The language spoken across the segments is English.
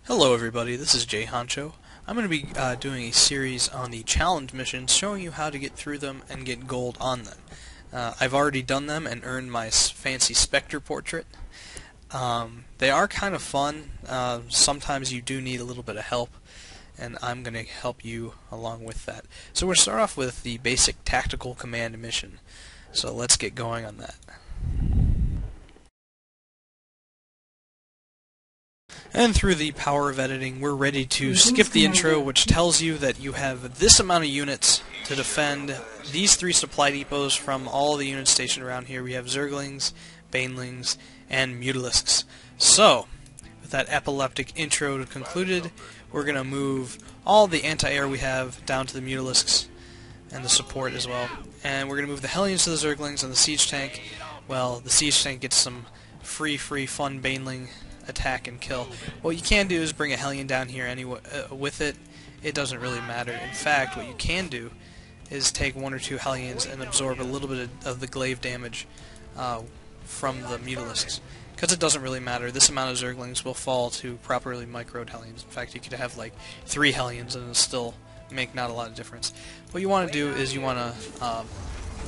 Hello everybody, this is JHancho. I'm going to be doing a series on the challenge missions, showing you how to get through them and get gold on them. I've already done them and earned my fancy Spectre portrait. They are kind of fun. Sometimes you do need a little bit of help, and I'm going to help you along with that. So we're going to start off with the basic tactical command mission. So let's get going on that. And through the power of editing, we're ready to skip the intro, which tells you that you have this amount of units to defend these 3 supply depots from all the units stationed around here. We have Zerglings, Banelings, and Mutalisks. So, with that epileptic intro concluded, we're going to move all the anti-air we have down to the Mutalisks and the support as well. And we're going to move the Hellions to the Zerglings and the Siege Tank. Well, the Siege Tank gets some free fun Baneling attack and kill. What you can do is bring a Hellion down here anyway with it. It doesn't really matter. In fact, what you can do is take 1 or 2 Hellions and absorb a little bit of the glaive damage from the Mutalisks. Because it doesn't really matter. This amount of Zerglings will fall to properly microed Hellions. In fact, you could have like 3 Hellions and it'll still make not a lot of difference. What you want to do is you want to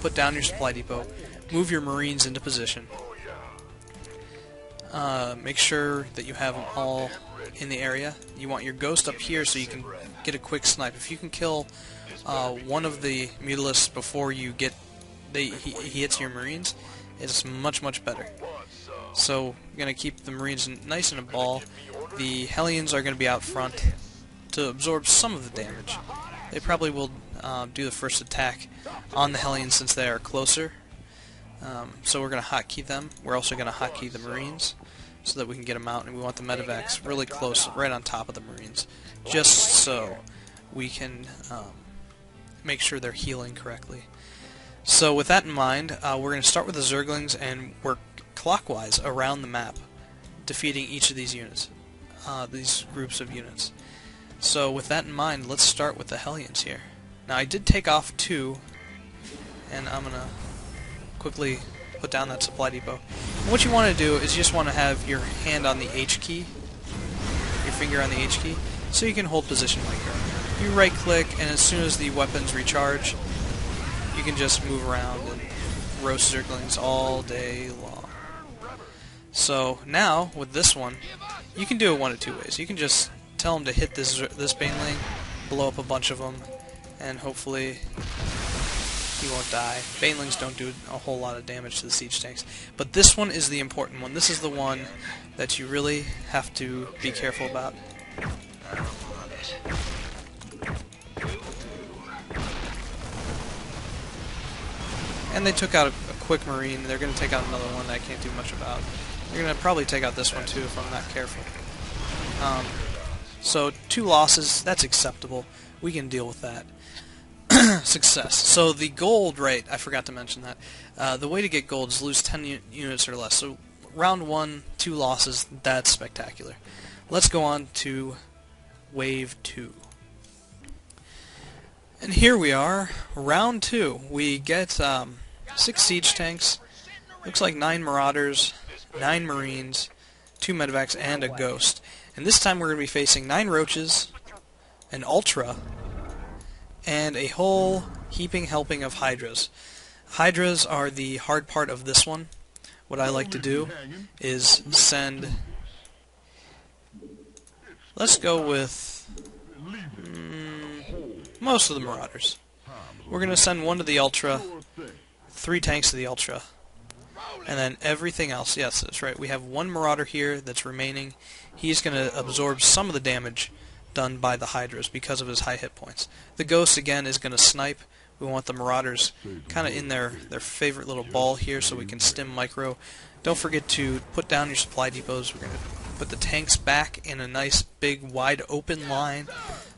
put down your supply depot, move your Marines into position. Make sure that you have them all in the area. You want your Ghost up here so you can get a quick snipe. If you can kill one of the Mutalisks before you get he hits your Marines, it's much better. So you're going to keep the Marines nice in a ball. The Hellions are going to be out front to absorb some of the damage. They probably will do the first attack on the Hellions since they are closer. So we're going to hotkey them. We're also going to hotkey the Marines so that we can get them out, and we want the medevacs really close, right on top of the Marines, just so we can make sure they're healing correctly. So with that in mind, we're going to start with the Zerglings and work clockwise around the map, defeating each of these units, these groups of units. So with that in mind, let's start with the Hellions here. Now I did take off 2, and I'm going to quickly put down that supply depot. And what you want to do is you just want to have your hand on the H key, your finger on the H key, so you can hold position micro. You right click, and as soon as the weapons recharge, you can just move around and roast Zerglings all day long. So now, with this one, you can do it one of 2 ways. You can just tell them to hit this Baneling, blow up a bunch of them, and hopefully he won't die. Banelings don't do a whole lot of damage to the siege tanks. But this one is the important one. This is the one that you really have to be careful about. And they took out a quick Marine. They're going to take out another one that I can't do much about. They're going to probably take out this one too if I'm not careful. So 2 losses, that's acceptable. We can deal with that. Success. So the gold rate, I forgot to mention that. The way to get gold is lose 10 units or less. So round 1, 2 losses, that's spectacular. Let's go on to wave 2. And here we are, round 2. We get 6 siege tanks, looks like 9 marauders, 9 marines, 2 medevacs, and a ghost. And this time we're going to be facing 9 roaches, an ultra, and a whole heaping helping of hydras. Hydras are the hard part of this one. What I like to do is send... Let's go with most of the marauders. We're going to send 1 to the ultra, 3 tanks to the ultra, and then everything else. Yes, that's right. We have 1 marauder here that's remaining. He's going to absorb some of the damage done by the hydras because of his high hit points. The ghost again is going to snipe. We want the marauders kind of in their favorite little ball here so we can stim micro. Don't forget to put down your supply depots. We're going to put the tanks back in a nice big wide open line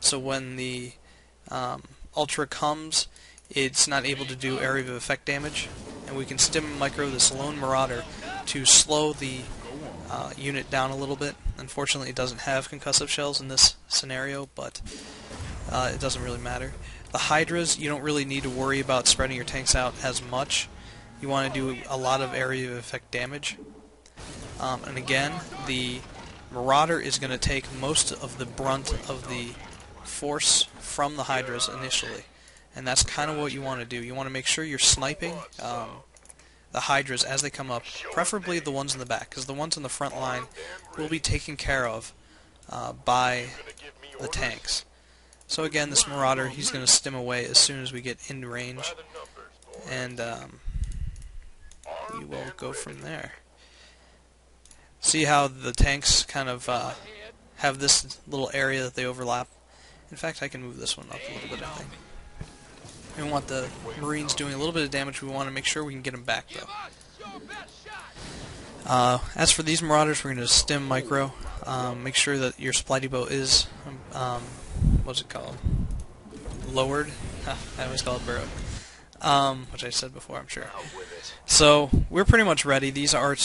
so when the ultra comes, it's not able to do area of effect damage, and we can stim micro this lone marauder to slow the unit down a little bit. Unfortunately, it doesn't have concussive shells in this scenario, but it doesn't really matter. The hydras, you don't really need to worry about spreading your tanks out as much. You want to do a lot of area of effect damage. And again, the Marauder is going to take most of the brunt of the force from the Hydras initially, and that's kind of what you want to do. You want to make sure you're sniping the Hydras as they come up, preferably the ones in the back, because the ones in the front line will be taken care of by the tanks. So again, this Marauder, he's going to stim away as soon as we get into range, and we will go from there. See how the tanks kind of have this little area that they overlap? In fact, I can move this one up a little bit, I think. We want the Marines doing a little bit of damage. We want to make sure we can get them back, though. As for these Marauders, we're going to stim micro. Make sure that your Splitey bow is, what's it called? Lowered? I always call it burrowed. Which I said before, I'm sure. So, we're pretty much ready. These are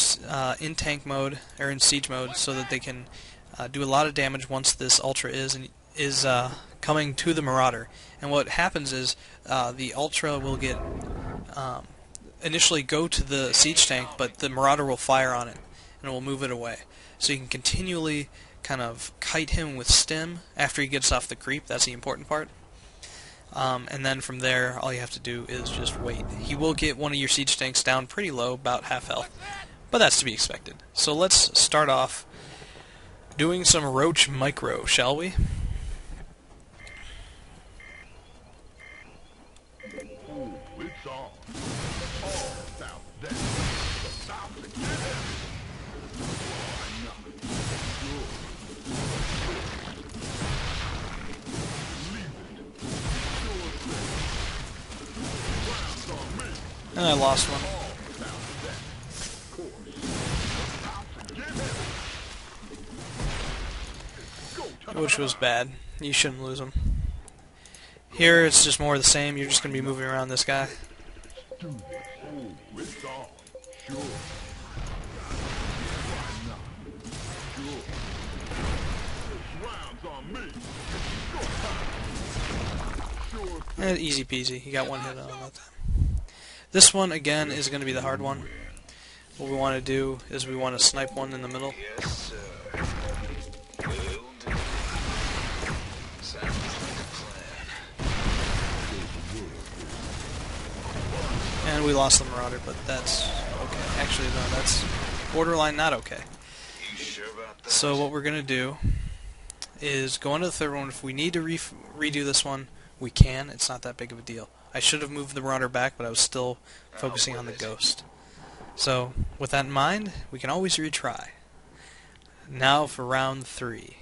in tank mode, or in siege mode, so that they can do a lot of damage once this Ultra is coming to the Marauder. And what happens is the Ultra will get initially go to the siege tank, but the Marauder will fire on it and it will move it away. So you can continually kind of kite him with stim after he gets off the creep. That's the important part. And then from there, all you have to do is just wait. He will get one of your siege tanks down pretty low, about half health, but that's to be expected. So let's start off doing some Roach Micro, shall we? And I lost one. Which was bad. You shouldn't lose them. Here it's just more of the same. You're just going to be moving around this guy. And easy peasy. He got one hit on that time. This one, again, is going to be the hard one. What we want to do is we want to snipe one in the middle. And we lost the Marauder, but that's okay. Actually, no, that's borderline not okay. So what we're going to do is go into the third one. If we need to redo this one, we can. It's not that big of a deal. I should have moved the Marauder back, but I was still focusing on the Ghost. So, with that in mind, we can always retry. Now for round 3.